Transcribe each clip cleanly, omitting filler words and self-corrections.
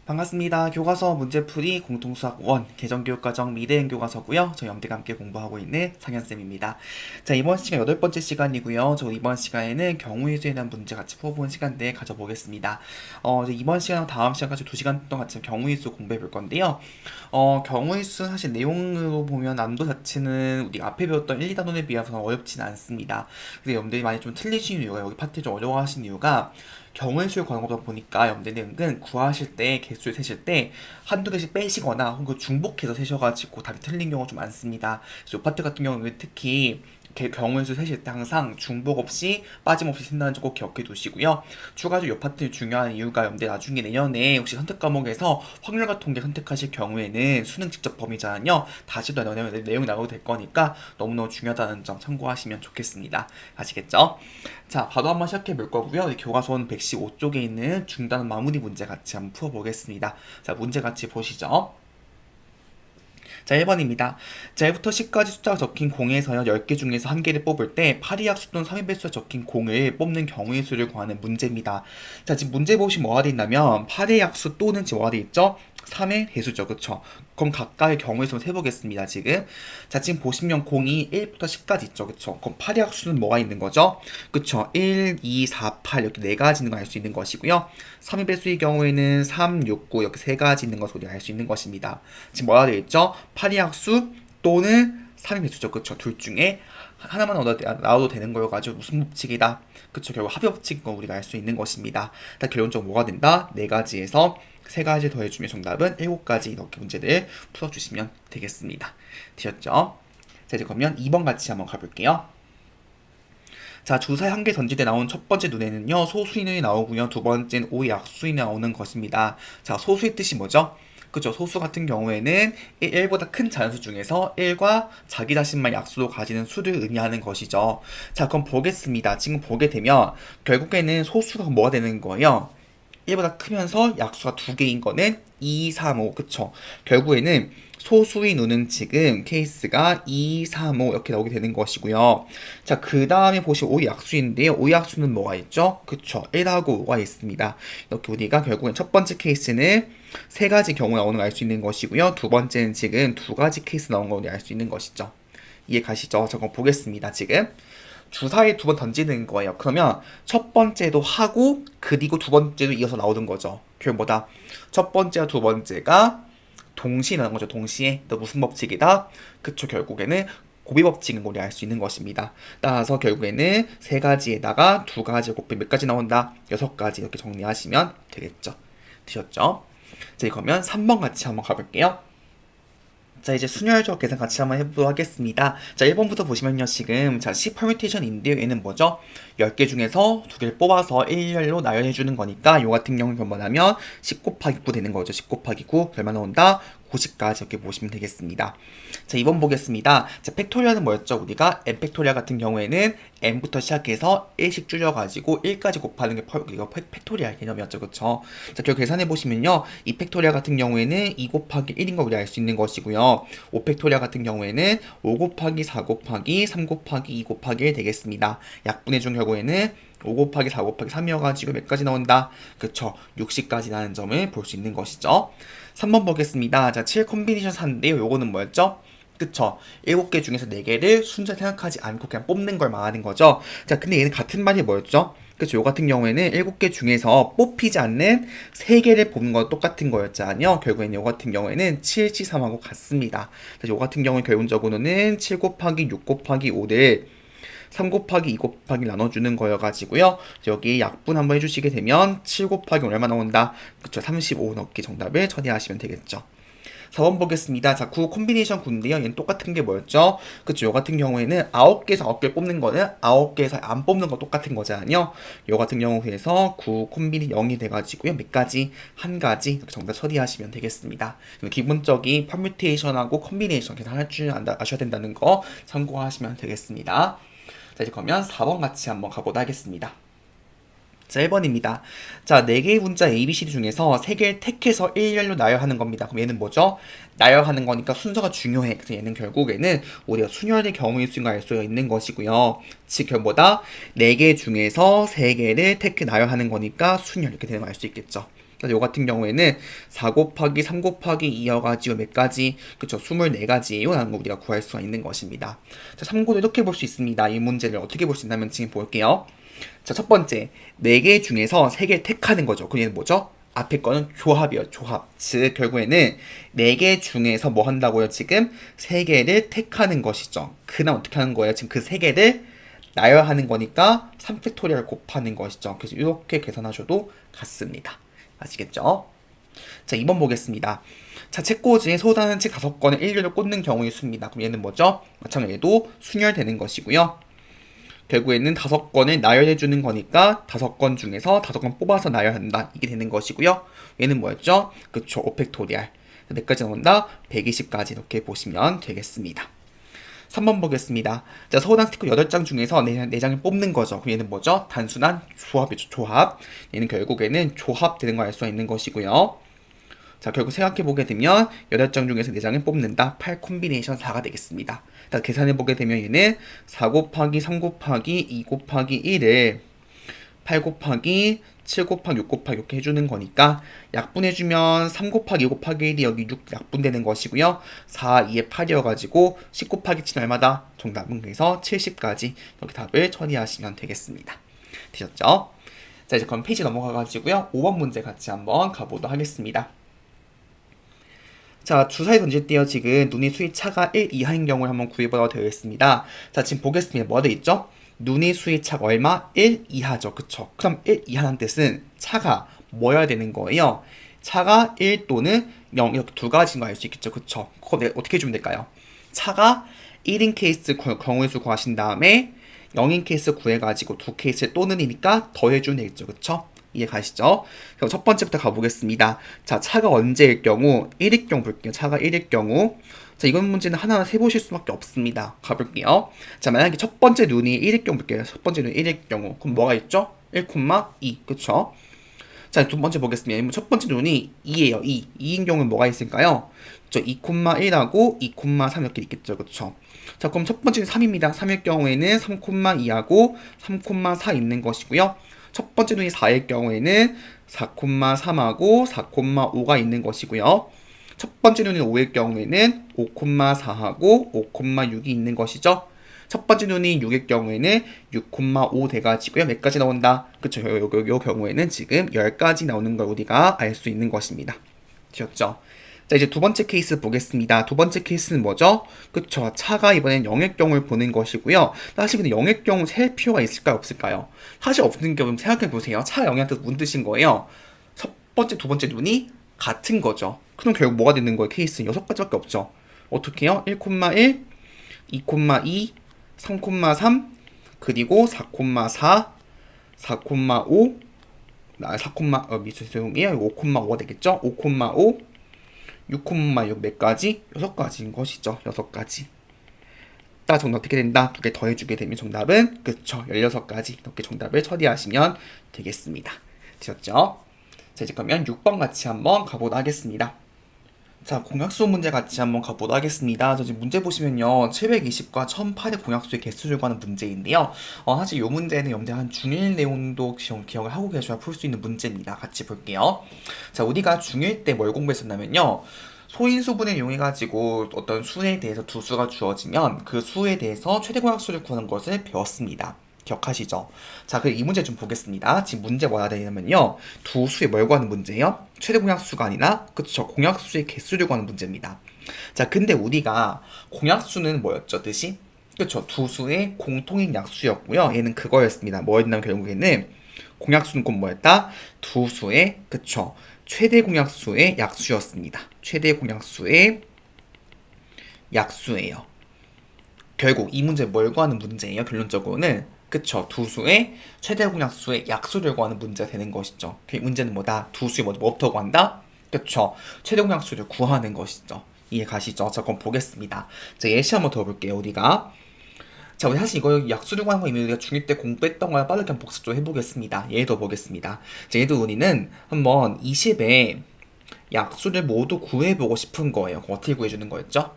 반갑습니다. 교과서 문제풀이 공통수학 1 개정교육과정 미대행 교과서고요. 저희 엄대가 함께 공부하고 있는 상현쌤입니다. 자, 이번 시간 8번째 시간이고요. 저 이번 시간에는 경우의 수에 대한 문제 같이 풀어보는 시간대 가져보겠습니다. 이제 이번 시간과 다음 시간까지 2시간 동안 같이 경우의 수 공부해 볼 건데요. 경우의 수 사실 내용으로 보면 난도 자체는 우리 앞에 배웠던 1, 2단원에 비해서는 어렵지는 않습니다. 근데 여러분들이 많이 좀 틀리신 이유가 여기 파트 좀 어려워하신 이유가 경우의 수를 구하는 거다 보니까 여러분들이 은근 구하실 때 개수를 세실 때 한두 개씩 빼시거나 혹은 중복해서 세셔가지고 답이 틀린 경우가 좀 많습니다. 그래서 이 파트 같은 경우는 특히 경우의 수 세실 때 항상 중복 없이 빠짐없이 센다는 점 꼭 기억해 두시고요. 추가적으로 이 파트 중요한 이유가 여러분들 나중에 내년에 혹시 선택 과목에서 확률과 통계 선택하실 경우에는 수능 직접 범위잖아요. 다시 또 내용 나가도 될 거니까 너무너무 중요하다는 점 참고하시면 좋겠습니다. 아시겠죠? 자, 바로 한번 시작해 볼 거고요. 교과서는 115쪽에 있는 중단 마무리 문제 같이 한번 풀어보겠습니다. 자, 문제 같이 보시죠. 자, 1번입니다. 자, 1부터 10까지 숫자가 적힌 공에서요, 10개 중에서 한 개를 뽑을 때 8의 약수 또는 3의 배수가 적힌 공을 뽑는 경우의 수를 구하는 문제입니다. 자, 지금 문제 보시면 뭐가 돼 있냐면 8의 약수 또는 지금 뭐가 돼 있죠? 3의 배수죠. 그쵸? 그럼 각각의 경우의 수를 세보겠습니다. 지금. 자, 지금 보시면 공이 1부터 10까지 있죠. 그쵸? 그럼 8의 약수는 뭐가 있는 거죠? 그쵸? 1, 2, 4, 8 이렇게 네 가지 있는 걸 알 수 있는 것이고요. 3의 배수의 경우에는 3, 6, 9 이렇게 세 가지 있는 것을 우리가 알 수 있는 것입니다. 지금 뭐가 되어 있죠? 8의 약수 또는 3의 배수죠. 그쵸? 둘 중에 하나만 나와도 되는 거여가지고 무슨 법칙이다? 그쵸? 결국 합의 법칙인 거 우리가 알 수 있는 것입니다. 일단 결론적으로 뭐가 된다? 네 가지에서 세 가지 더해주면 정답은 7가지 이렇게 문제를 풀어주시면 되겠습니다. 되셨죠? 자, 이제 그러면 2번 같이 한번 가볼게요. 자, 주사에 한 개 던질 때 나온 첫 번째 눈에는요, 소수인이 나오고요. 두 번째는 오의 약수인이 나오는 것입니다. 자, 소수의 뜻이 뭐죠? 그죠? 소수 같은 경우에는 1보다 큰 자연수 중에서 1과 자기 자신만 약수로 가지는 수를 의미하는 것이죠. 자, 그럼 보겠습니다. 지금 보게 되면 결국에는 소수가 뭐가 되는 거예요? 1보다 크면서 약수가 두 개인 거는 2, 3, 5. 그쵸? 결국에는 소수의 누는 지금 케이스가 2, 3, 5 이렇게 나오게 되는 것이고요. 자, 그 다음에 보시면 5의 약수인데요. 5의 약수는 뭐가 있죠? 그쵸? 1하고 5가 있습니다. 이렇게 우리가 결국엔 첫 번째 케이스는 세 가지 경우 나오는 걸 알 수 있는 것이고요. 두 번째는 지금 두 가지 케이스 나온 걸 알 수 있는 것이죠. 이해 가시죠? 저거 보겠습니다. 지금. 주사위 두 번 던지는 거예요. 그러면 첫 번째도 하고 그리고 두 번째도 이어서 나오는 거죠. 결국 뭐다? 첫 번째와 두 번째가 동시에 나오는 거죠. 동시에. 또 무슨 법칙이다? 그쵸. 결국에는 고비 법칙인 걸 알 수 있는 것입니다. 따라서 결국에는 세 가지에다가 두 가지 곱해 몇 가지 나온다? 6가지 이렇게 정리하시면 되겠죠. 되셨죠? 자, 그러면 3번 같이 한번 가볼게요. 자, 이제 순혈적 계산 같이 한번 해보도록 하겠습니다. 자, 1번부터 보시면요, 지금. 자, C 퍼뮤테이션인데요. 얘는 뭐죠? 10개 중에서 2개를 뽑아서 일렬로 나열해주는 거니까, 요 같은 경우는 변번하면 10 곱하기 9 되는 거죠. 10 곱하기 9, 얼마 나온다? 90까지 이렇게 보시면 되겠습니다. 자, 2번 보겠습니다. 자, 팩토리얼은 뭐였죠? 우리가 n 팩토리얼 같은 경우에는 n부터 시작해서 1씩 줄여가지고 1까지 곱하는 게 이거 팩토리얼 개념이었죠. 그쵸? 자, 결국 계산해보시면요. 이 팩토리얼 같은 경우에는 2 곱하기 1인 걸 우리 알 수 있는 것이고요. 5 팩토리얼 같은 경우에는 5 곱하기 4 곱하기 3 곱하기 2 곱하기 1 되겠습니다. 약분해 준 결국에는 5 곱하기 4 곱하기 3이어가지고 몇 가지 나온다? 그쵸? 60까지 나는 점을 볼 수 있는 것이죠. 3번 보겠습니다. 자, 7 콤비네이션 4인데요. 요거는 뭐였죠? 그쵸? 7개 중에서 4개를 순서 생각하지 않고 그냥 뽑는 걸 말하는 거죠. 자, 근데 얘는 같은 말이 뭐였죠? 그쵸? 요 같은 경우에는 7개 중에서 뽑히지 않는 3개를 뽑는 건 똑같은 거였잖아요. 결국에는 요 같은 경우에는 7, 7, 3하고 같습니다. 그래서 요 같은 경우는 결론적으로는 7 곱하기 6 곱하기 5를 3 곱하기 2 곱하기 나눠주는 거여가지고요. 여기 약분 한번 해주시게 되면 7 곱하기 얼마 나온다? 그쵸? 35 넣기 정답을 처리하시면 되겠죠. 4번 보겠습니다. 자, 9 콤비네이션 9인데요. 얘는 똑같은 게 뭐였죠? 그쵸? 요 같은 경우에는 9개에서 9개 뽑는 거는 9개에서 안 뽑는 거 똑같은 거잖아요. 요 같은 경우에서 9 콤비니 0이 돼가지고요. 몇 가지? 한 가지 이렇게 정답 처리하시면 되겠습니다. 기본적인 퍼뮤테이션하고 콤비네이션 계산할 줄 아셔야 된다는 거 참고하시면 되겠습니다. 자, 이제 그러면 4번 같이 한번 가보도록 하겠습니다. 자, 1번입니다. 자, 4개의 문자 ABCD 중에서 3개를 택해서 일렬로 나열하는 겁니다. 그럼 얘는 뭐죠? 나열하는 거니까 순서가 중요해. 그래서 얘는 결국에는 우리가 순열의 경우의 수인 걸 알 수가 있는 것이고요. 즉, 결보다 4개 중에서 3개를 택해 나열하는 거니까 순열 이렇게 되는 걸 알 수 있겠죠. 요 같은 경우에는 4 곱하기 3 곱하기 2여가지고 몇 가지? 그쵸, 24가지예요 라는 거 우리가 구할 수가 있는 것입니다. 자, 참고로 이렇게 볼 수 있습니다. 이 문제를 어떻게 볼 수 있냐면 지금 볼게요. 자, 첫 번째, 4개 중에서 3개를 택하는 거죠. 그럼 얘는 뭐죠? 앞에 거는 조합이에요. 조합. 즉 결국에는 4개 중에서 뭐 한다고요? 지금 3개를 택하는 것이죠. 그다음 어떻게 하는 거예요? 지금 그 3개를 나열하는 거니까 3팩토리얼 곱하는 것이죠. 그래서 이렇게 계산하셔도 같습니다. 아시겠죠? 자, 2번 보겠습니다. 자책꽂이에 소단은 책 5권에 일렬을 꽂는 경우의 수입니다. 그럼 얘는 뭐죠? 마찬가지로 얘도 순열되는 것이고요. 결국에는 5건을 나열해주는 거니까 5건 중에서 5건 뽑아서 나열한다. 이게 되는 것이고요. 얘는 뭐였죠? 그쵸, 5팩토리얼. 몇 가지 나온다? 120까지 이렇게 보시면 되겠습니다. 3번 보겠습니다. 자, 서울단 스티커 8장 중에서 4장을 뽑는 거죠. 그럼 얘는 뭐죠? 단순한 조합이죠. 조합. 얘는 결국에는 조합되는 걸 알 수 있는 것이고요. 자, 결국 생각해보게 되면 8장 중에서 4장을 뽑는다. 8 콤비네이션 4가 되겠습니다. 자, 계산해보게 되면 얘는 4 곱하기 3 곱하기 2 곱하기 1을 8 곱하기 7 곱하기 6 곱하기 이렇게 해주는 거니까 약분해주면 3 곱하기 2 곱하기 1이 여기 6 약분되는 것이고요. 4, 2에 8이어가지고 10 곱하기 7 얼마다? 정답은 그래서 70까지 이렇게 답을 처리하시면 되겠습니다. 되셨죠? 자, 이제 그럼 페이지 넘어가가지고요. 5번 문제 같이 한번 가보도록 하겠습니다. 자, 주사위 던질 때요, 지금 눈이 수의 차가 1 이하인 경우를 한번 구해보라고 되어 있습니다. 자, 지금 보겠습니다. 뭐가 되어 있죠? 눈이 수의 차가 얼마? 1 이하죠. 그쵸? 그럼 1 이하라는 뜻은 차가 뭐여야 되는 거예요? 차가 1 또는 0 이렇게 두 가지인 거 알 수 있겠죠. 그쵸? 그거 어떻게 해주면 될까요? 차가 1인 케이스 경우의 수 구하신 다음에 0인 케이스 구해가지고 두 케이스를 또는이니까 더해주면 되겠죠. 그쵸? 이해 가시죠? 그럼 첫 번째부터 가보겠습니다. 자, 차가 언제일 경우 1일 경우 볼게요. 차가 1일 경우 자, 이건 문제는 하나하나 세보실 수밖에 없습니다. 가볼게요. 자, 만약에 첫 번째 눈이 1일 경우 볼게요. 첫 번째 눈이 1일 경우 그럼 뭐가 있죠? 1,2 그쵸? 자, 두 번째 보겠습니다. 첫 번째 눈이 2예요. 2인 경우는 뭐가 있을까요? 2,1하고 2,3 이렇게 있겠죠. 그쵸? 자, 그럼 첫 번째는 3입니다. 3일 경우에는 3,2하고 3,4 있는 것이고요. 첫 번째 눈이 4일 경우에는 4,3하고 4,5가 있는 것이고요. 첫 번째 눈이 5일 경우에는 5,4하고 5,6이 있는 것이죠. 첫 번째 눈이 6일 경우에는 6,5 돼가지고요. 몇 가지 나온다? 그쵸? 요 경우에는 지금 10가지 나오는 걸 우리가 알 수 있는 것입니다. 되셨죠? 자, 이제 두 번째 케이스 보겠습니다. 두 번째 케이스는 뭐죠? 그쵸. 차가 이번엔 0의 경우를 보는 것이고요. 사실 근데 0의 경우 셀 필요가 있을까요? 없을까요? 사실 없는 경우 생각해보세요. 차가 0의 뜻 무슨 뜻인 거예요? 첫 번째, 두 번째 눈이 같은 거죠. 그럼 결국 뭐가 되는 거예요? 케이스는 6가지밖에 없죠. 어떻게 해요? 1,1, 2,2, 3,3, 그리고 4,4, 4,5, 죄송해요. 5,5가 되겠죠? 5,5, 6,6 몇 가지? 6가지인 것이죠. 6가지. 딱 정답 어떻게 된다? 두 개 더해주게 되면 정답은 그쵸. 16가지. 이렇게 정답을 처리하시면 되겠습니다. 되셨죠? 자, 이제 그러면 6번 같이 한번 가보도록 하겠습니다. 자, 공약수 문제 같이 한번 가보도록 하겠습니다. 저 지금 문제 보시면요. 720과 1008의 공약수의 개수를 구하는 문제인데요. 사실 이 문제는 염대 한 중1 내용도 기억을 하고 계셔야 풀 수 있는 문제입니다. 같이 볼게요. 자, 우리가 중1 때 뭘 공부했었냐면요. 소인수분을 이용해가지고 어떤 수에 대해서 두 수가 주어지면 그 수에 대해서 최대 공약수를 구하는 것을 배웠습니다. 기억하시죠? 자, 그럼 이 문제 좀 보겠습니다. 지금 문제 뭐가 되냐면요. 두 수의 뭘 구하는 문제예요? 최대 공약수가 아니라, 그쵸, 공약수의 개수를 구하는 문제입니다. 자, 근데 우리가 공약수는 뭐였죠, 뜻이? 그쵸, 두 수의 공통인 약수였고요. 얘는 그거였습니다. 뭐였냐면 결국에는 공약수는 곧 뭐였다? 두 수의, 그쵸, 최대 공약수의 약수였습니다. 최대 공약수의 약수예요. 결국 이 문제 뭘 구하는 문제예요? 결론적으로는 그쵸, 두 수의 최대 공약수의 약수를 구하는 문제가 되는 것이죠. 그 문제는 뭐다? 두 수의 뭐부터 구한다? 그쵸, 최대 공약수를 구하는 것이죠. 이해 가시죠? 자, 그럼 보겠습니다. 자, 예시 한번 더 볼게요. 우리가 자, 우리 사실 이거 약수를 구하는 거 이미 우리가 중1 때 공부했던 거랑 빠르게 한번 복습 좀 해보겠습니다. 얘도 보겠습니다. 자, 얘도 우리는 한번 20의 약수를 모두 구해보고 싶은 거예요. 그럼 어떻게 구해주는 거였죠?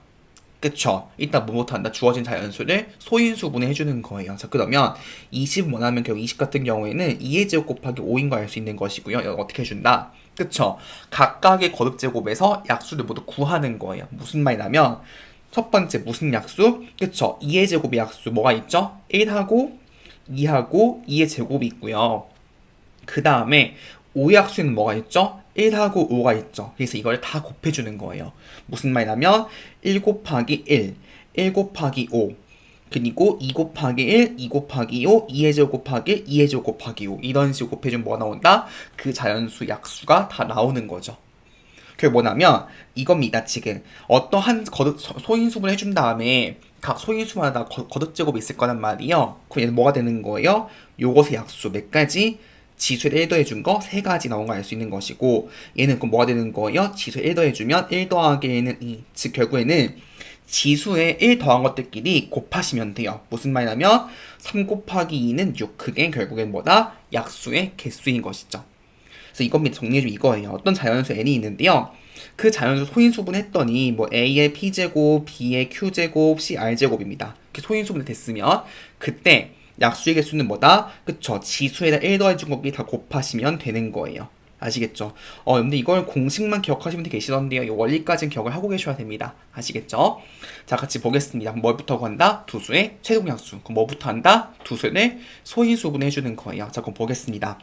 그쵸. 일단 뭐부터 한다? 주어진 자연수를 소인수분해 해주는 거예요. 자, 그러면 20 원하면 결국 20 같은 경우에는 2의 제곱 곱하기 5인 거 알 수 있는 것이고요. 이거 어떻게 해준다? 그쵸? 각각의 거듭제곱에서 약수를 모두 구하는 거예요. 무슨 말이냐면 첫 번째 무슨 약수? 그쵸? 2의 제곱의 약수 뭐가 있죠? 1하고 2하고 2의 제곱이 있고요. 그 다음에 5의 약수는 뭐가 있죠? 1하고 5가 있죠. 그래서 이걸 다 곱해주는 거예요. 무슨 말이냐면 1 곱하기 1, 1 곱하기 5, 그리고 2 곱하기 1, 2 곱하기 5, 2의 제곱 곱하기 1, 2의 제곱 곱하기 5 이런 식으로 곱해주면 뭐가 나온다? 그 자연수 약수가 다 나오는 거죠. 그게 뭐냐면 이겁니다. 지금 어떠한 소인수분을 해준 다음에 각 소인수마다 거듭제곱이 있을 거란 말이에요. 그럼 얘는 뭐가 되는 거예요? 요것의 약수 몇 가지? 지수를 1 더해준 거 3가지 나온 거 알 수 있는 것이고 얘는 그럼 뭐가 되는 거예요? 지수 1 더해주면 1 더하기 1은 2. 즉 결국에는 지수에 1 더한 것들끼리 곱하시면 돼요. 무슨 말이냐면 3 곱하기 2는 6. 그게 결국엔 뭐다? 약수의 개수인 것이죠. 그래서 이겁니다. 정리해주면 이거예요. 어떤 자연수 n이 있는데요. 그 자연수 소인수분 했더니 뭐 a의 p제곱, b의 q제곱, c r제곱입니다. 이렇게 소인수분이 됐으면 그때 약수의 개수는 뭐다? 그쵸? 지수에다 1 더해준 거기 다 곱하시면 되는 거예요. 아시겠죠? 근데 이걸 공식만 기억하시는 분들 계시던데요. 이 원리까지는 기억을 하고 계셔야 됩니다. 아시겠죠? 자, 같이 보겠습니다. 뭐부터 구한다? 두수의 최종약수. 그럼 뭐부터 한다? 두수를 소인수분해주는 거예요. 자, 그럼 보겠습니다.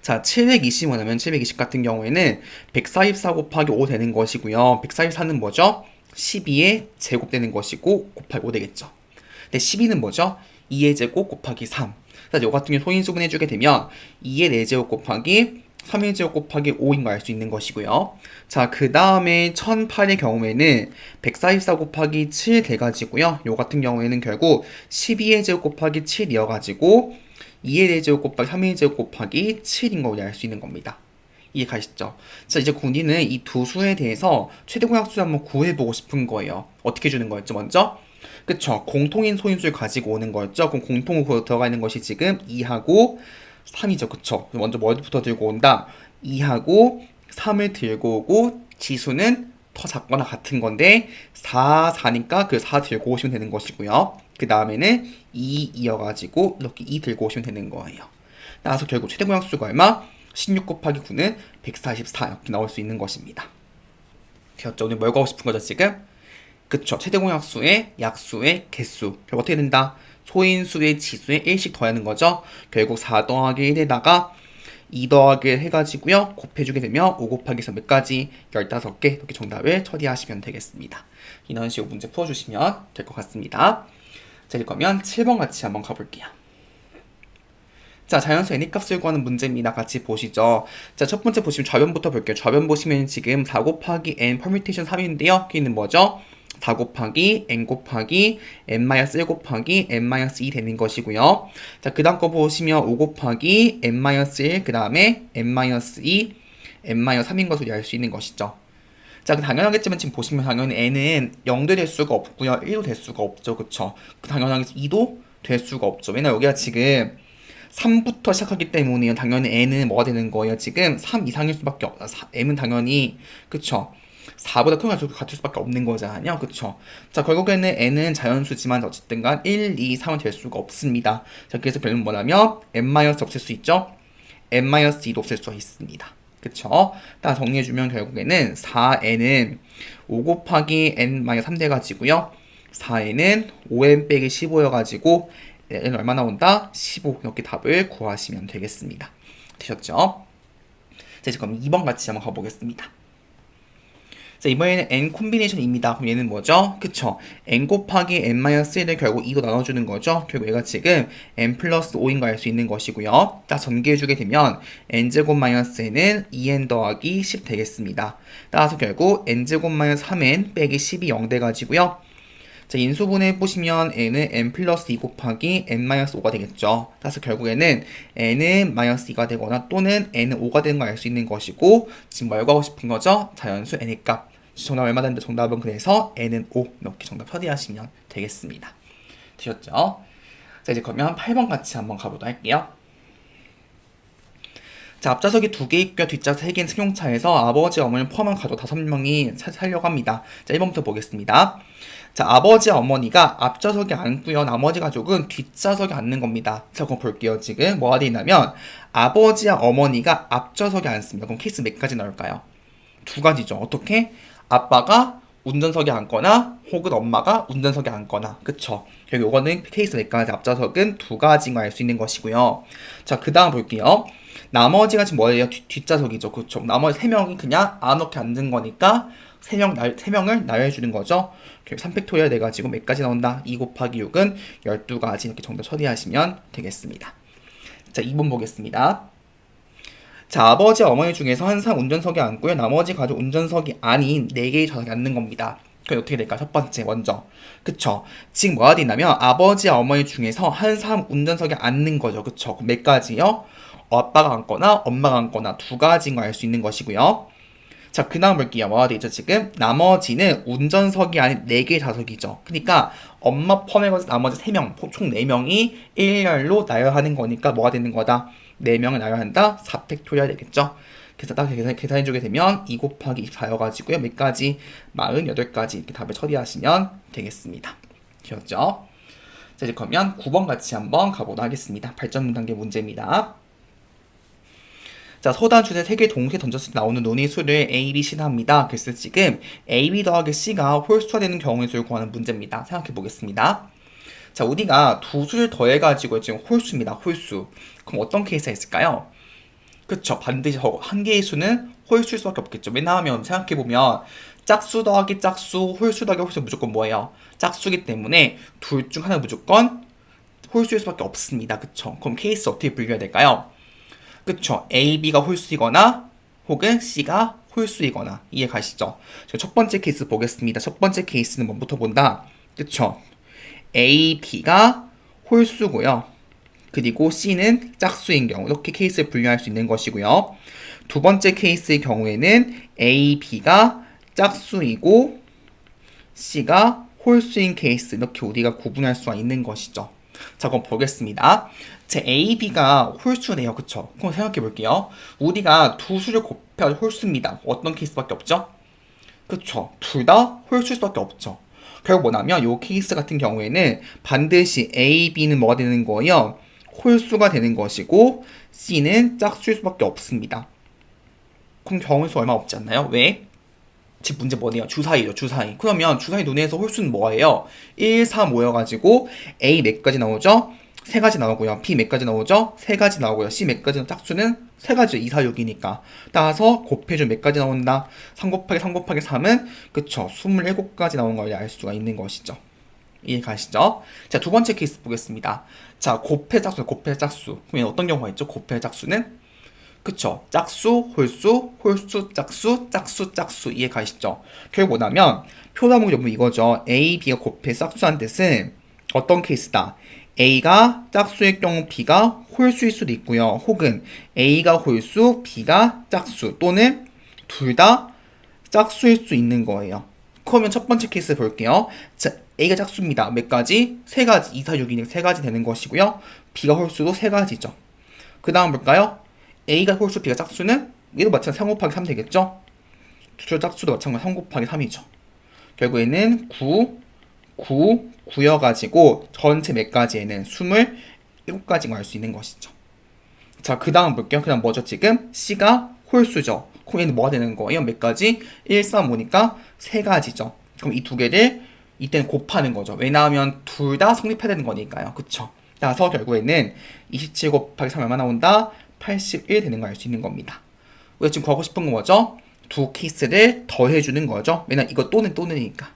자, 720을 하면 720 같은 경우에는 144 곱하기 5 되는 것이고요. 144는 뭐죠? 12의 제곱 되는 것이고 곱하기 5 되겠죠. 근데 12는 뭐죠? 2의 제곱 곱하기 3. 그래서 요 같은 경우 소인수분 해주게 되면 2의 4제곱 곱하기 3의 제곱 곱하기 5인 거 알 수 있는 것이고요. 자, 그 다음에 1008의 경우에는 144 곱하기 7 돼가지고요. 요 같은 경우에는 결국 12의 제곱 곱하기 7이어가지고 2의 4제곱 곱하기 3의 제곱 곱하기 7인 걸 알 수 있는 겁니다. 이해 가시죠? 자, 이제 군이는 이 두 수에 대해서 최대 공약수를 한번 구해보고 싶은 거예요. 어떻게 주는 거였죠, 먼저? 그쵸? 공통인 소인수를 가지고 오는 거였죠? 그럼 공통으로 들어가 있는 것이 지금 2하고 3이죠, 그쵸? 먼저 뭐부터 들고 온다? 2하고 3을 들고 오고 지수는 더 작거나 같은 건데 4니까 그 4 들고 오시면 되는 것이고요. 그 다음에는 2 이어가지고 이렇게 2 들고 오시면 되는 거예요. 따라서 결국 최대 공약수가 얼마? 16 곱하기 9는 144 이렇게 나올 수 있는 것입니다. 되었죠? 오늘 뭘 구하고 싶은 거죠, 지금? 그쵸. 최대 공약수의 약수의 개수. 결국 어떻게 된다? 소인수의 지수에 1씩 더하는 거죠. 결국 4 더하기 1에다가 2 더하기 1 해가지고요. 곱해주게 되면 5 곱하기 3 몇 가지? 15개 이렇게 정답을 처리하시면 되겠습니다. 이런 식으로 문제 풀어주시면 될 것 같습니다. 자, 그러면 7번 같이 한번 가볼게요. 자, 자연수 n의 값을 구하는 문제입니다. 같이 보시죠. 자, 첫 번째 보시면 좌변부터 볼게요. 좌변 보시면 지금 4 곱하기 n 퍼뮤테이션 3인데요. 여기는 뭐죠? 4 곱하기 n 곱하기 n-1 곱하기 n-2 되는 것이고요. 자, 그 다음 거 보시면 5 곱하기 n-1 그 다음에 n-2 n-3인 것으로 알 수 있는 것이죠. 자, 당연하겠지만 지금 보시면 당연히 n은 0도 될 수가 없고요. 1도 될 수가 없죠. 그쵸? 당연하게 2도 될 수가 없죠. 왜냐면 여기가 지금 3부터 시작하기 때문에 당연히 n은 뭐가 되는 거예요? 지금 3 이상일 수밖에 없다. m은 당연히 그쵸? 4보다 큰 값이 같을 수밖에 없는 거잖아요. 그쵸? 자, 결국에는 n은 자연수지만 어쨌든 간 1, 2, 3은 될 수가 없습니다. 자, 그래서 결론은 뭐냐면 n- 없을 수 있죠? n-2도 없을 수가 있습니다. 그쵸? 딱 정리해주면 결국에는 4n은 5 곱하기 n-3 돼가지고요. 4n은 5n 빼기 15여가지고 n은 얼마 나온다? 15 이렇게 답을 구하시면 되겠습니다. 되셨죠? 자, 이제 그럼 2번 같이 한번 가보겠습니다. 자, 이번에는 n 콤비네이션입니다. 그럼 얘는 뭐죠? 그쵸? n 곱하기 n-1을 결국 2로 나눠주는 거죠. 결국 얘가 지금 n 플러스 5인 거 알 수 있는 것이고요. 딱 전개해주게 되면 n제곱 마이너스 n은 2n 더하기 10 되겠습니다. 따라서 결국 n제곱 마이너스 3n 빼기 10이 0 돼가지고요. 자, 인수분해 보시면 n은 n 플러스 2 곱하기 n-5가 되겠죠. 따라서 결국에는 n은 마이너스 2가 되거나 또는 n은 5가 되는 걸 알 수 있는 것이고 지금 뭘 구하고 싶은 거죠? 자연수 n의 값. 정답 얼마 되는데 정답은 그래서 n은 5 이렇게 정답 처리하시면 되겠습니다. 되셨죠? 자, 이제 그러면 8번 같이 한번 가보도록 할게요. 자, 앞좌석이 2개 있고요. 뒷좌석 3개인 승용차에서 아버지, 어머니 포함한 가족 5명이 살려고 합니다. 자, 1번부터 보겠습니다. 자, 아버지와 어머니가 앞좌석에 앉고요. 나머지 가족은 뒷좌석에 앉는 겁니다. 자, 그럼 볼게요. 지금 뭐가 돼 있냐면 아버지와 어머니가 앞좌석에 앉습니다. 그럼 케이스 몇 가지 나올까요? 두 가지죠. 어떻게? 아빠가 운전석에 앉거나 혹은 엄마가 운전석에 앉거나. 그쵸? 결국 이거는 케이스 몇 가지, 앞좌석은 두 가지인 걸 알 수 있는 것이고요. 자, 그 다음 볼게요. 나머지가 지금 뭐예요? 뒷좌석이죠. 그쵸? 나머지 세 명이 그냥 아무렇게 앉은 거니까 세 명을 나열해주는 거죠. 결국 3팩토리얼 돼가지고 몇 가지 나온다? 2 곱하기 6은 12가지 이렇게 정답 처리하시면 되겠습니다. 자, 2번 보겠습니다. 자, 아버지, 어머니 중에서 한 사람 운전석에 앉고요. 나머지 가족 운전석이 아닌 4개의 좌석에 앉는 겁니다. 그럼 어떻게 될까? 첫 번째, 먼저. 그쵸? 지금 뭐가 되냐면, 아버지, 어머니 중에서 한 사람 운전석에 앉는 거죠. 그쵸? 그럼 몇 가지요? 아빠가 앉거나, 엄마가 앉거나 두 가지인 걸 알 수 있는 것이고요. 자, 그 다음 볼게요. 뭐가 되죠, 지금? 나머지는 운전석이 아닌 4개의 좌석이죠. 그러니까, 엄마 포함해서 나머지 3명, 총 4명이 일렬로 나열하는 거니까 뭐가 되는 거다? 4명을 나열한다? 4팩토리얼 되겠죠? 그래서 딱 계산해주게 되면 2 곱하기 24여가지고요. 몇 가지? 48가지 이렇게 답을 처리하시면 되겠습니다. 되었죠? 자, 이제 그러면 9번 같이 한번 가보도록 하겠습니다. 발전 단계 문제입니다. 자, 서단 주제 3개 동시에 던졌을 때 나오는 논의 수를 A, B, C라 합니다. 그래서 지금 A, B 더하기 C가 홀수가 되는 경우의 수를 구하는 문제입니다. 생각해 보겠습니다. 자, 우리가 두 수를 더해가지고 지금 홀수입니다. 홀수. 그럼 어떤 케이스가 있을까요? 그쵸. 반드시 한 개의 수는 홀수일 수밖에 없겠죠. 왜냐하면 생각해보면 짝수 더하기 짝수, 홀수 더하기 홀수 무조건 뭐예요? 짝수기 때문에 둘 중 하나 무조건 홀수일 수밖에 없습니다. 그쵸. 그럼 케이스 어떻게 분류해야 될까요? 그쵸. A, B가 홀수이거나 혹은 C가 홀수이거나 이해 가시죠? 첫 번째 케이스 보겠습니다. 첫 번째 케이스는 뭐부터 본다? 그쵸. A, B가 홀수고요. 그리고 C는 짝수인 경우 이렇게 케이스를 분류할 수 있는 것이고요. 두 번째 케이스의 경우에는 A, B가 짝수이고 C가 홀수인 케이스 이렇게 우리가 구분할 수가 있는 것이죠. 자, 그럼 보겠습니다. 제 A, B가 홀수네요. 그쵸? 그럼 생각해 볼게요. 우리가 두 수를 곱해야 홀수입니다. 어떤 케이스밖에 없죠? 그쵸? 둘 다 홀수일 수밖에 없죠. 결국 뭐냐면 이 케이스 같은 경우에는 반드시 A, B는 뭐가 되는 거예요? 홀수가 되는 것이고 C는 짝수일 수밖에 없습니다. 그럼 경우의 수 얼마 없지 않나요? 왜? 집 문제 뭐네요? 주사위죠, 주사위. 그러면 주사위 논에서 홀수는 뭐예요? 1, 3, 5여가지고 A 몇 가지 나오죠? 3가지 나오고요. B 몇 가지 나오죠? 3가지 나오고요. C 몇 가지 짝수는 3가지죠. 2, 4, 6이니까. 따라서 곱해주면 몇 가지 나온다? 3 곱하기 3 곱하기 3은 그쵸. 27가지 나온 걸 알 수가 있는 것이죠. 이해 가시죠? 자, 두 번째 케이스 보겠습니다. 자, 곱해 짝수, 곱해 짝수. 그러면 어떤 경우가 있죠? 곱해 짝수는? 그쵸. 짝수, 홀수, 홀수, 짝수, 짝수, 짝수. 이해 가시죠? 결국 뭐냐면, 표다목이 전부 이거죠. A, B가 곱해 짝수한 뜻은 어떤 케이스다? A가 짝수의 경우 B가 홀수일 수도 있고요. 혹은 A가 홀수, B가 짝수 또는 둘 다 짝수일 수 있는 거예요. 그러면 첫 번째 케이스 볼게요. 자, A가 짝수입니다. 몇 가지? 3가지. 2, 4, 6이니까 3가지 되는 것이고요. B가 홀수도 3가지죠. 그 다음 볼까요? A가 홀수, B가 짝수는 얘도 마찬가지 3 곱하기 3 되겠죠? 두 짝수도 마찬가지 3 곱하기 3이죠. 결국에는 9여가지고 전체 몇 가지에는 27가지인 걸 알 수 있는 것이죠. 자, 그 다음 볼게요. 그 다음 뭐죠? 지금 C가 홀수죠. 그럼 얘는 뭐가 되는 거예요? 몇 가지? 1, 3, 5니까 3가지죠. 그럼 이 두 개를 이때는 곱하는 거죠. 왜냐하면 둘 다 성립해야 되는 거니까요. 그쵸? 따라서 결국에는 27 곱하기 3 얼마 나온다? 81 되는 걸 알 수 있는 겁니다. 우리가 지금 구하고 싶은 건 뭐죠? 두 케이스를 더해주는 거죠. 왜냐면 이거 또는이니까.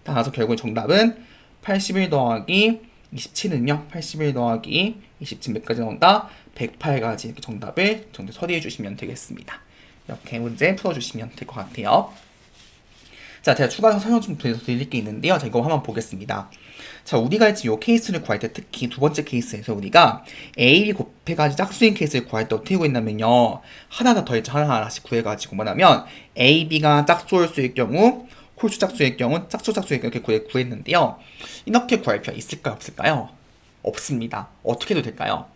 따라서 결국 정답은 81 더하기 27은요. 81 더하기 27 몇 가지 나온다? 108가지 이렇게 정답 처리해 주시면 되겠습니다. 이렇게 문제 풀어주시면 될 것 같아요. 자, 제가 추가로 설명 좀 드릴 게 있는데요. 자, 이거 한번 보겠습니다. 자, 우리가 지금 이 케이스를 구할 때 특히 두 번째 케이스에서 우리가 A 곱해가지고 짝수인 케이스를 구할 때 어떻게 구했냐면요. 하나 더 더했죠. 하나씩 구해가지고 뭐냐면 A, B가 짝수일 수일 경우 홀수 짝수일 경우 짝수일 경우 이렇게 구했는데요. 이렇게 구할 필요가 있을까요? 없을까요? 없습니다. 어떻게 해도 될까요?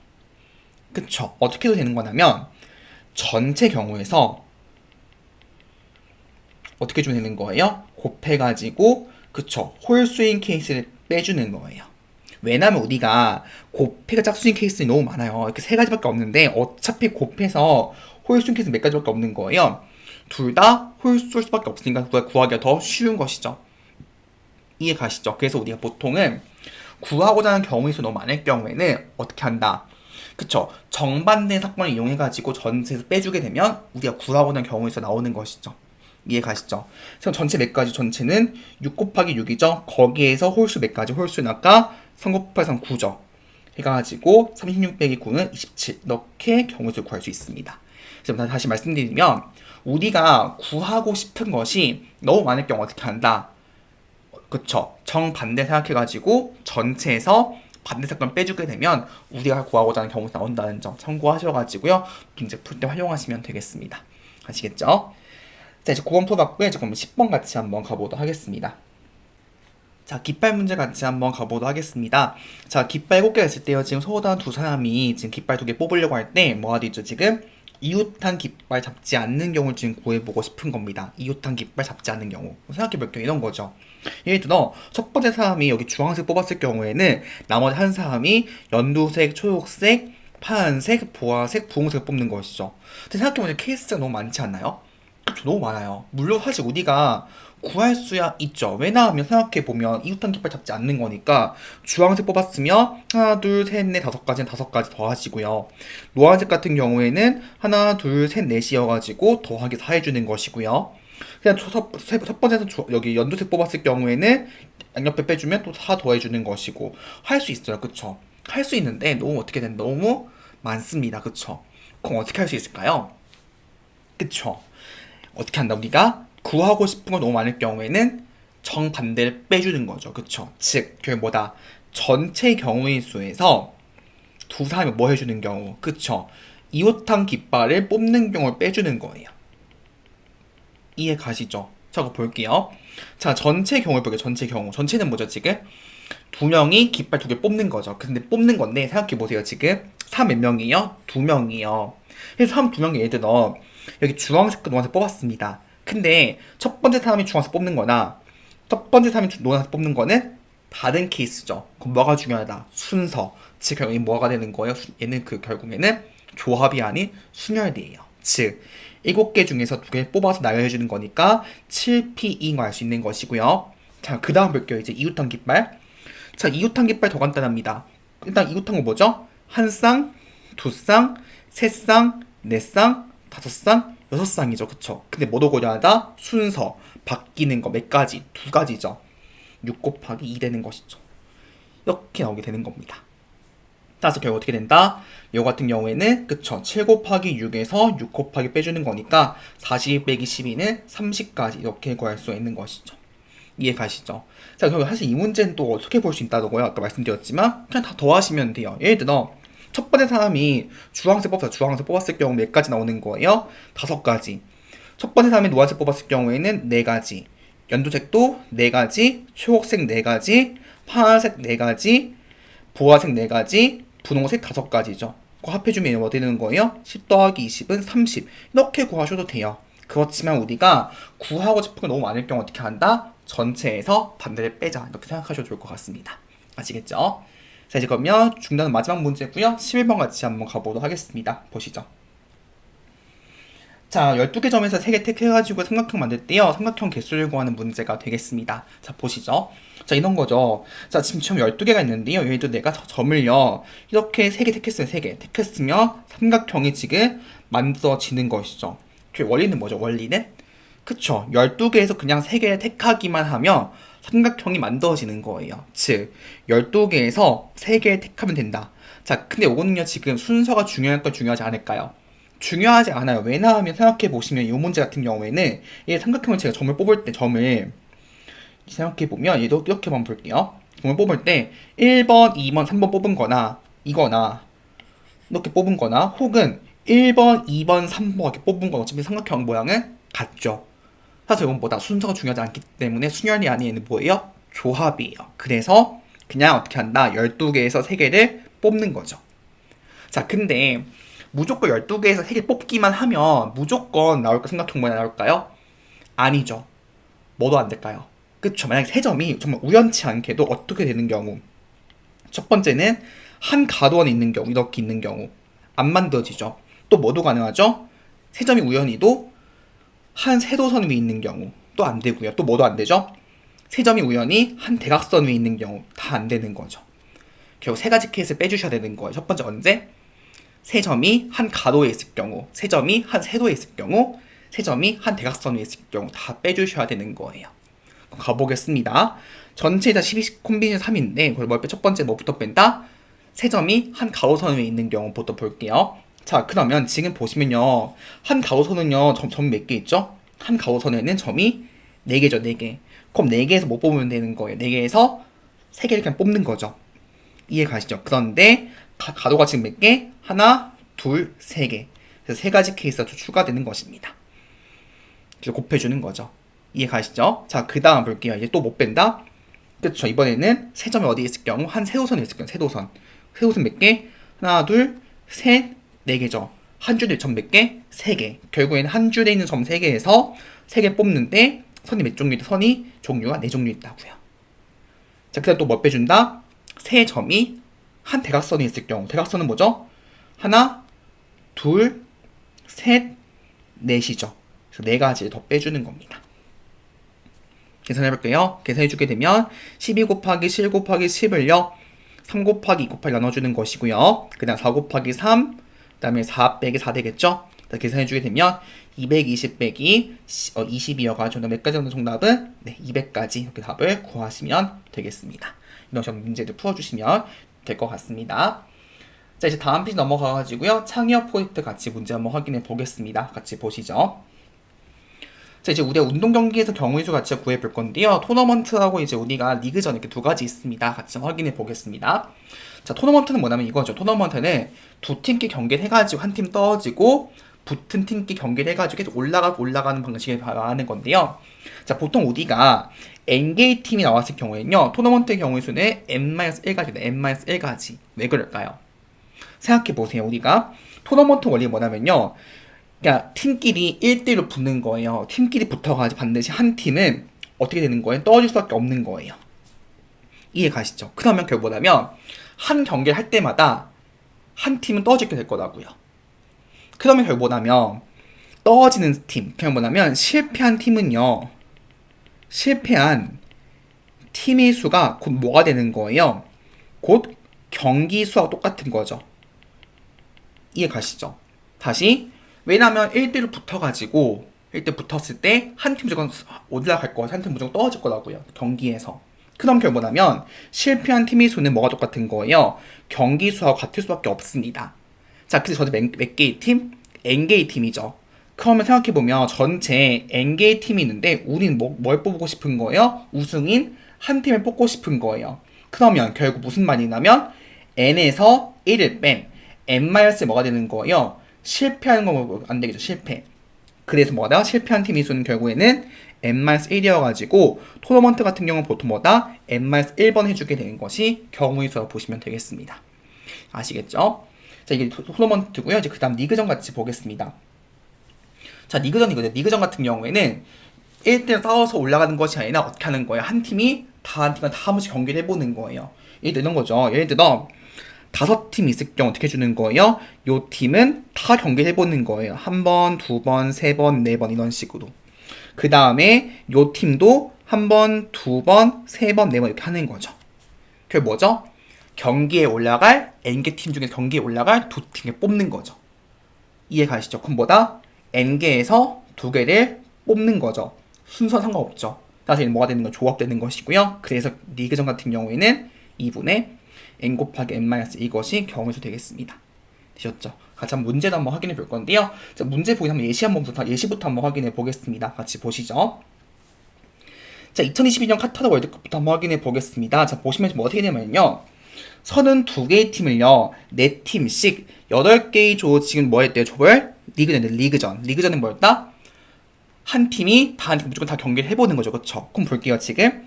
그쵸. 어떻게 해도 되는 거냐면 전체 경우에서 어떻게 주면 되는 거예요? 곱해가지고 그쵸. 홀수인 케이스를 빼주는 거예요. 왜냐면 우리가 곱해가 짝수인 케이스는 너무 많아요. 이렇게 세 가지밖에 없는데 어차피 곱해서 홀수인 케이스 몇 가지밖에 없는 거예요. 둘 다 홀수일 수밖에 없으니까 그걸 구하기가 더 쉬운 것이죠. 이해 가시죠? 그래서 우리가 보통은 구하고자 하는 경우의 수 너무 많을 경우에는 어떻게 한다? 그쵸? 정반대 사건을 이용해가지고 전체에서 빼주게 되면 우리가 구하고자 하는 경우의 수 나오는 것이죠. 이해 가시죠? 그럼 전체 몇 가지? 전체는 6 곱하기 6이죠. 거기에서 홀수 몇 가지? 홀수는 아까 3 곱하기 3 9죠. 해가지고 36 빼기 9는 27 이렇게 경우수를 구할 수 있습니다. 그래서 다시 말씀드리면 우리가 구하고 싶은 것이 너무 많을 경우 어떻게 한다? 그쵸? 정반대 생각해가지고 전체에서 반대 사건 빼주게 되면 우리가 구하고자 하는 경우가 나온다는 점 참고하셔가지고요. 문제 풀 때 활용하시면 되겠습니다. 아시겠죠? 자, 이제 9번 풀어봤고요. 이제 그럼 10번 같이 한번 가보도록 하겠습니다. 자, 깃발 문제 같이 한번 가보도록 하겠습니다. 자, 깃발 7개가 있을 때요. 지금 소호단 두 사람이 지금 깃발 2개 뽑으려고 할 때 뭐가 되죠? 지금 이웃한 깃발 잡지 않는 경우를 지금 구해보고 싶은 겁니다. 이웃한 깃발 잡지 않는 경우. 생각해볼게요. 이런 거죠. 예를 들어 첫 번째 사람이 여기 주황색 뽑았을 경우에는 나머지 한 사람이 연두색, 초록색, 파란색, 보라색, 분홍색 뽑는 것이죠. 근데 생각해보면 케이스가 너무 많지 않나요? 그렇죠. 너무 많아요. 물론 사실 우리가 구할 수야 있죠. 왜냐하면 생각해보면 이웃한 깃발 잡지 않는 거니까 주황색 뽑았으면 하나, 둘, 셋, 넷, 다섯 가지는 다섯 가지 더 하시고요. 노란색 같은 경우에는 하나, 둘, 셋, 넷이어가지고 더하기 4 해주는 것이고요. 그냥 첫 번째는 여기 연두색 뽑았을 경우에는 양옆에 빼주면 또 4 더해주는 것이고 할 수 있어요. 그쵸? 할 수 있는데 너무 어떻게 된 너무 많습니다. 그쵸? 그럼 어떻게 할 수 있을까요? 그쵸? 어떻게 한다? 우리가 구하고 싶은 거 너무 많을 경우에는 정반대를 빼주는 거죠. 그쵸? 즉, 그게 뭐다? 전체 경우의 수에서 두 사람이 뭐 해주는 경우? 그쵸? 이웃한 깃발을 뽑는 경우를 빼주는 거예요. 이해 가시죠? 자, 그거 볼게요. 자, 전체 경우를 볼게요. 전체 경우. 전체는 뭐죠, 지금? 두 명이 깃발 2개 뽑는 거죠. 근데 뽑는 건데, 생각해보세요, 지금. 3 몇 명이요? 2명이요. 그래서 3 2명이 예를 들어, 여기 주황색과 노란색 뽑았습니다. 근데 첫 번째 사람이 주황색 뽑는 거나, 첫 번째 사람이 노란색 뽑는 거는 다른 케이스죠. 그럼 뭐가 중요하다? 순서. 즉, 결국 뭐가 되는 거예요? 얘는 결국에는 조합이 아닌 순열이에요. 즉, 7개 중에서 2개 뽑아서 나열해주는 거니까 7P2인 걸 알 수 있는 것이고요. 자, 그 다음 볼게요. 이제 이웃한 깃발. 자, 이웃한 깃발 더 간단합니다. 일단 이웃한 거 뭐죠? 한 쌍, 두 쌍, 세 쌍, 네 쌍, 다섯 쌍, 여섯 쌍이죠. 그쵸? 근데 뭐도 고려하다? 순서, 바뀌는 거 몇 가지? 2가지죠. 6 곱하기 2 되는 것이죠. 이렇게 나오게 되는 겁니다. 따라서 결국 어떻게 된다? 요 같은 경우에는 그쵸 7 곱하기 6에서 6 곱하기 빼주는 거니까 40 빼기 12는 30까지 이렇게 구할 수 있는 것이죠. 이해 가시죠? 자, 그럼 사실 이 문제는 또 어떻게 볼 수 있다고요? 아까 말씀드렸지만 그냥 다 더하시면 돼요. 예를 들어 첫 번째 사람이 주황색 뽑았을 경우 몇 가지 나오는 거예요? 5가지. 첫 번째 사람이 노란색 뽑았을 경우에는 4가지. 연두색도 4가지, 초록색 4가지, 파란색 4가지, 보라색 4가지, 분홍색 5가지죠. 그거 합해주면 뭐 되는 거예요? 10 더하기 20은 30. 이렇게 구하셔도 돼요. 그렇지만 우리가 구하고 싶은 거 너무 많을 경우 어떻게 한다? 전체에서 반대를 빼자. 이렇게 생각하셔도 좋을 것 같습니다. 아시겠죠? 자, 이제 그러면 중단은 마지막 문제고요. 11번 같이 한번 가보도록 하겠습니다. 보시죠. 자, 12개 점에서 3개 택해가지고 삼각형 만들 때요. 삼각형 개수를 구하는 문제가 되겠습니다. 자, 보시죠. 자, 이런 거죠. 자, 지금 총 12개가 있는데요. 예를 들어 내가 점을요. 이렇게 3개 택했어요. 3개. 택했으면 삼각형이 지금 만들어지는 것이죠. 그 원리는 뭐죠? 원리는? 그쵸. 12개에서 그냥 3개를 택하기만 하면 삼각형이 만들어지는 거예요. 즉, 12개에서 3개를 택하면 된다. 자, 근데 이거는요. 지금 순서가 중요할까 중요하지 않을까요? 중요하지 않아요. 왜냐하면 생각해보시면 이 문제 같은 경우에는 이 삼각형을 제가 점을 뽑을 때 점을 생각해보면 얘도 이렇게 한번 볼게요. 점을 뽑을 때 1번, 2번, 3번 뽑은 거나 이거나 이렇게 뽑은 거나 혹은 1번, 2번, 3번 이렇게 뽑은 건 어차피 삼각형 모양은 같죠. 사실 이건 뭐다 순서가 중요하지 않기 때문에 순열이 아닌 얘는 뭐예요? 조합이에요. 그래서 그냥 어떻게 한다? 12개에서 3개를 뽑는 거죠. 자, 근데 무조건 12개에서 3개 뽑기만 하면 무조건 나올까? 삼각형 모양 나올까요? 아니죠. 뭐도 안 될까요? 그쵸. 만약에 세 점이 정말 우연치 않게도 어떻게 되는 경우. 첫 번째는 한 가로 안에 있는 경우, 이렇게 있는 경우. 안 만들어지죠. 또 뭐도 가능하죠? 세 점이 우연히도 한 세도선 위에 있는 경우. 또 안 되고요. 또 뭐도 안 되죠? 세 점이 우연히 한 대각선 위에 있는 경우. 다 안 되는 거죠. 결국 세 가지 케이스를 빼주셔야 되는 거예요. 첫 번째 언제? 세 점이 한 가로에 있을 경우, 세 점이 한 세도에 있을 경우, 세 점이 한 대각선 위에 있을 경우 다 빼주셔야 되는 거예요. 가보겠습니다. 전체 다 12 콤비네이션 3인데 그걸 뭘 빼? 첫 번째 뭐부터 뺀다? 세 점이 한 가로선 위에 있는 경우부터 볼게요. 자, 그러면 지금 보시면요. 한 가로선은요. 점이 몇 개 있죠? 한 가로선에는 점이 4개죠. 4개. 그럼 4개에서 뭐 뽑으면 되는 거예요? 4개에서 3개를 그냥 뽑는 거죠. 이해 가시죠? 그런데 가로가 지금 몇 개? 하나, 둘, 3개. 그래서 3가지 케이스가 또 추가되는 것입니다. 그래서 곱해주는 거죠. 이해 가시죠? 자, 그 다음 볼게요. 이제 또 못 뺀다? 그쵸. 이번에는 세 점이 어디에 있을 경우? 한 세도선에 있을 경우. 세도선. 세도선 몇 개? 하나, 둘, 셋, 4개죠. 한 줄에 점 몇 개? 3개. 결국에는 한 줄에 있는 점 3개에서 3개 뽑는데 선이 몇 종류 있다? 선이 종류가 4종류 있다고요. 자, 그 다음 또 뭐 빼준다? 세 점이 한 대각선에 있을 경우. 대각선은 뭐죠? 하나, 둘, 셋, 넷이죠. 그래서 4가지를 더 빼주는 겁니다. 계산해볼게요. 계산해주게 되면 12 곱하기 7 곱하기 10을요. 3 곱하기 2 곱하기 나눠주는 것이고요. 그 다음 4 곱하기 3, 그 다음에 4 빼기 4 되겠죠? 계산해주게 되면 220 빼기 20이어가지고 몇 가지 정도 정답은? 네, 200까지 이렇게 답을 구하시면 되겠습니다. 이런 식으로 문제들 풀어주시면 될 것 같습니다. 자, 이제 다음 페이지 넘어가가지고요. 창의력 프로젝트 같이 문제 한번 확인해 보겠습니다. 같이 보시죠. 자, 이제 우리가 운동 경기에서 경우의 수 같이 구해 볼 건데요. 토너먼트하고 이제 우리가 리그전 이렇게 두 가지 있습니다. 같이 확인해 보겠습니다. 자, 토너먼트는 뭐냐면 이거죠. 토너먼트는 두 팀끼리 경기를 해가지고 한 팀 떨어지고 붙은 팀끼리 경기를 해가지고 계속 올라가는 방식을 말하는 건데요. 자, 보통 우리가 NK 팀이 나왔을 경우에는요. 토너먼트의 경우의 수는 N-1가지입니다. N-1가지. 왜 그럴까요? 생각해 보세요. 우리가 토너먼트 원리 뭐냐면요. 그러니까 팀끼리 1대1로 붙는 거예요. 팀끼리 붙어가지고 반드시 한 팀은 어떻게 되는 거예요? 떨어질 수밖에 없는 거예요. 이해 가시죠? 그러면 결국 뭐냐면 한 경기를 할 때마다 한 팀은 떨어지게 될 거라고요. 그러면 결국 뭐냐면 떨어지는 팀, 그냥 뭐냐면 실패한 팀은요. 실패한 팀의 수가 곧 뭐가 되는 거예요? 곧 경기 수와 똑같은 거죠. 이해 가시죠? 다시 왜냐면 1대1로 붙어가지고 1대 붙었을 때 한 팀 무조건 올라갈 거고 한 팀 무조건 떨어질 거라고요. 경기에서. 그럼 결국 뭐냐면 실패한 팀의 수는 뭐가 똑같은 거예요? 경기 수와 같을 수밖에 없습니다. 자, 그래서 저도 몇 개의 팀? N개의 팀이죠. 그러면 생각해보면 전체 N개의 팀이 있는데 우리는 뭘 뽑고 싶은 거예요? 우승인 한 팀을 뽑고 싶은 거예요. 그러면 결국 무슨 말이냐면 N에서 1을 뺀 N- 뭐가 되는 거예요? 실패하는 거 안 되겠죠. 실패. 그래서 뭐다? 실패한 팀의 수는 결국에는 N-1이어가지고 토너먼트 같은 경우는 보통 뭐다? N-1번 해주게 되는 것이 경우의 수라고 보시면 되겠습니다. 아시겠죠? 자, 이게 토너먼트고요. 이제 그 다음 리그전 같이 보겠습니다. 자, 리그전이거든요. 리그전 같은 경우에는 1대1 싸워서 올라가는 것이 아니라 어떻게 하는 거예요? 한 팀이 한 번씩 경기를 해보는 거예요. 예를 들어 이런 거죠. 예를 들어 5팀 있을 경우 어떻게 해주는 거예요? 요 팀은 다 경기를 해보는 거예요. 한 번, 두 번, 세 번, 네 번 이런 식으로. 그 다음에 요 팀도 한 번, 두 번, 세 번, 네 번 이렇게 하는 거죠. 그게 뭐죠? 경기에 올라갈 N개 팀 중에 경기에 올라갈 두 팀을 뽑는 거죠. 이해 가시죠? 그럼 뭐다? N개에서 두 개를 뽑는 거죠. 순서 상관없죠. 따라서 얘는 뭐가 되는 건 조합되는 것이고요. 그래서 리그전 같은 경우에는 2분의 N 곱하기 N- 이것이 경우의 수 되겠습니다. 되셨죠? 같이 한번 문제도 한번 확인해 볼 건데요. 자, 문제 보기 한번 예시부터 한번 확인해 보겠습니다. 같이 보시죠. 자, 2022년 카타르 월드컵부터 한번 확인해 보겠습니다. 자, 보시면 뭐 어떻게 되냐면요. 32개의 팀을요, 4팀씩 8개의 조, 지금 뭐 했대요? 조별? 리그전. 리그전은 뭐였다? 한 팀이 무조건 다 경기를 해보는 거죠. 그쵸? 그럼 볼게요, 지금.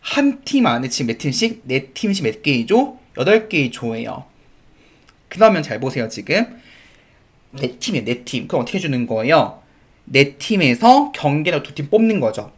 한 팀 안에 지금 몇 팀씩? 4팀씩 몇 개의 조? 8개의 조예요. 그러면 잘 보세요, 지금. 4팀이에요, 4팀. 그럼 어떻게 해주는 거예요? 4팀에서 경기를 2팀 뽑는 거죠.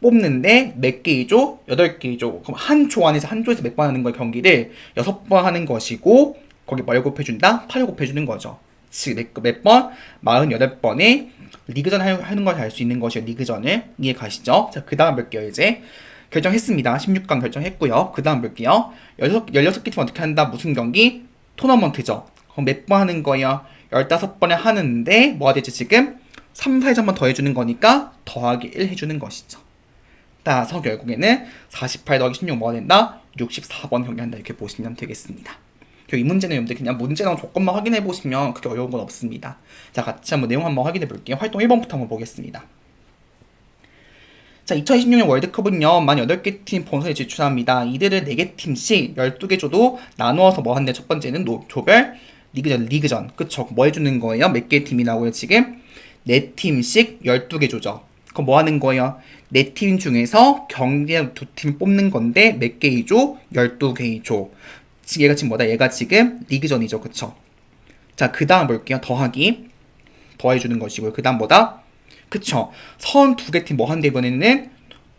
뽑는데 몇 개이죠? 8개이죠. 그럼 한 조 안에서 한 조에서 몇 번 하는 거예요? 경기를 6번 하는 것이고 거기 뭘 곱해준다? 8을 곱해주는 거죠. 즉 몇 번? 48번에 리그전 하는 걸 할 수 있는 것이요. 리그전을. 이해 가시죠? 자, 그 다음 볼게요. 이제 결정했습니다. 16강 결정했고요. 그 다음 볼게요. 16개 팀 어떻게 한다? 무슨 경기? 토너먼트죠. 그럼 몇 번 하는 거예요? 15번에 하는데 뭐가 되지 지금? 3, 4에 한 번 더 해주는 거니까 더하기 1 해주는 것이죠. 따라서 결국에는 48 더하기 16 뭐가 된다? 64번 경기한다. 이렇게 보시면 되겠습니다. 이 문제는 여러분들 그냥 문제랑 조건만 확인해 보시면 그렇게 어려운 건 없습니다. 자, 같이 한번 내용 한번 확인해 볼게요. 활동 1번부터 한번 보겠습니다. 자, 2026년 월드컵은요, 만 8개 팀 본선에 진출합니다. 이들을 4개 팀씩 12개 조도 나누어서 뭐 한대? 첫 번째는 조별 리그전. 그쵸? 뭐 해주는 거예요? 몇 개 팀이라고요, 지금? 4팀씩 12개 조죠. 그럼 뭐 하는 거예요? 4팀 중에서 경기에 2팀 뽑는 건데 몇 개의 조? 12개의 조. 얘가 지금 뭐다? 얘가 지금 리그전이죠. 그쵸? 자, 그 다음 볼게요. 더하기. 더해주는 것이고요. 그 다음 뭐다? 그쵸? 32개 팀 뭐 한대? 이번에는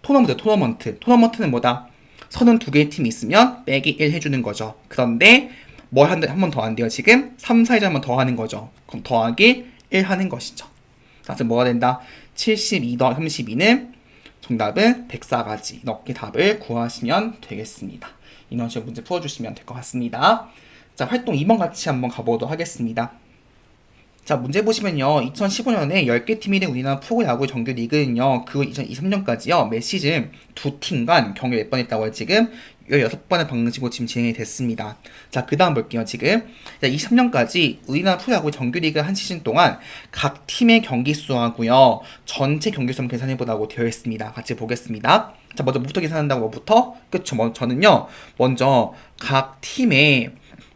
토너먼트는 뭐다? 32개의 팀이 있으면 빼기 1 해주는 거죠. 그런데 뭘 한 번 더 한대요. 지금 3, 4에 한 번 더 하는 거죠. 그럼 더하기 1 하는 것이죠. 그래서 뭐가 된다? 72 더하기 32는 정답은 104가지. 이렇게 답을 구하시면 되겠습니다. 이런 식으로 문제 풀어주시면 될 것 같습니다. 자, 활동 2번 같이 한번 가보도록 하겠습니다. 자, 문제 보시면요. 2015년에 10개 팀이 된 우리나라 프로야구 정규 리그는요. 그 2023년까지요. 매 시즌 두 팀 간 경기 몇 번 했다고요? 지금 16번의 방식으로 지금 진행이 됐습니다. 자, 그 다음 볼게요. 지금 23년까지 우리나라 프로야구 정규 리그 한 시즌 동안 각 팀의 경기 수하고요. 전체 경기 수 한번 계산해보라고 되어 있습니다. 같이 보겠습니다. 자, 먼저 뭐부터 계산한다고? 뭐부터? 그쵸. 저는요. 먼저 각 팀의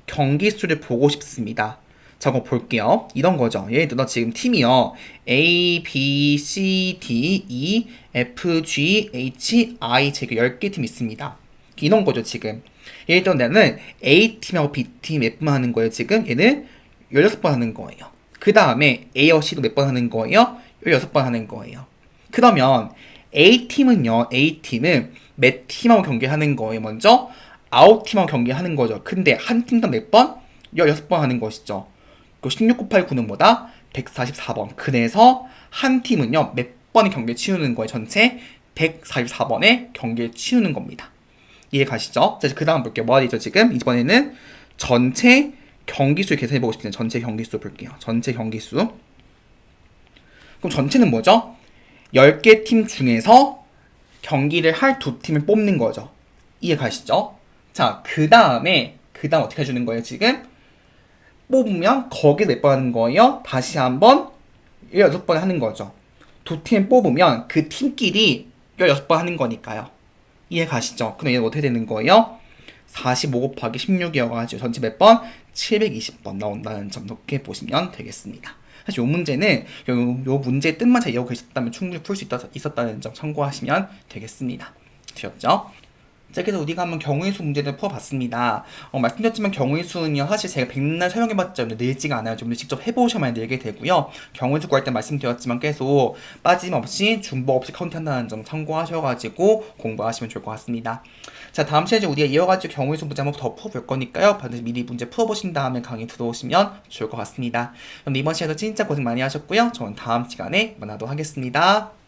경기 수를 보고 싶습니다. 자, 그럼 볼게요. 이런 거죠. 예를 들어 지금 팀이요. A, B, C, D, E, F, G, H, I, J 10개 팀 있습니다. 이런 거죠, 지금. 예를 들어 나는 A팀하고 B팀 몇 번 하는 거예요, 지금? 얘는 16번 하는 거예요. 그 다음에 A와 C도 몇 번 하는 거예요? 16번 하는 거예요. 그러면 A팀은 몇 팀하고 경기하는 거예요, 먼저? 9팀하고 경기하는 거죠. 근데 한 팀당 몇 번? 16번 하는 것이죠. 그 16 곱하기 9는 뭐다? 144번. 그래서 한 팀은요, 몇 번의 경기를 치우는 거예요? 전체 144번의 경기를 치우는 겁니다. 이해 가시죠? 자, 그 다음 볼게요. 뭐가 되죠, 지금? 이번에는 전체 경기수 계산해보고 싶습니다. 전체 경기수 볼게요. 전체 경기수. 그럼 전체는 뭐죠? 10개 팀 중에서 경기를 할 두 팀을 뽑는 거죠. 이해 가시죠? 자, 그 다음 어떻게 해주는 거예요, 지금? 뽑으면 거기에 몇 번 하는 거예요? 다시 한번 16번 하는 거죠. 두 팀 뽑으면 그 팀끼리 16번 하는 거니까요. 이해 가시죠? 그럼 얘는 어떻게 되는 거예요? 45 곱하기 16이어가지고 전체 몇 번? 720번 나온다는 점 이렇게 보시면 되겠습니다. 사실 이 문제는 요 문제의 뜻만 잘 이해하고 계셨다면 충분히 풀 수 있었다는 점 참고하시면 되겠습니다. 되셨죠? 자, 그래서 우리가 한번 경우의 수 문제를 풀어봤습니다. 말씀드렸지만 경우의 수는요, 사실 제가 백날 설명해봤자 늘지가 않아요. 좀 직접 해보셔야만 늘게 되고요. 경우의 수 구할 때 말씀드렸지만 계속 빠짐없이 중복 없이 카운트한다는 점 참고하셔가지고 공부하시면 좋을 것 같습니다. 자, 다음 시간에 우리가 이어가지고 경우의 수 문제 한번 더 풀어볼 거니까요. 반드시 미리 문제 풀어보신 다음에 강의 들어오시면 좋을 것 같습니다. 그럼 이번 시간도 진짜 고생 많이 하셨고요. 저는 다음 시간에 만나도록 하겠습니다.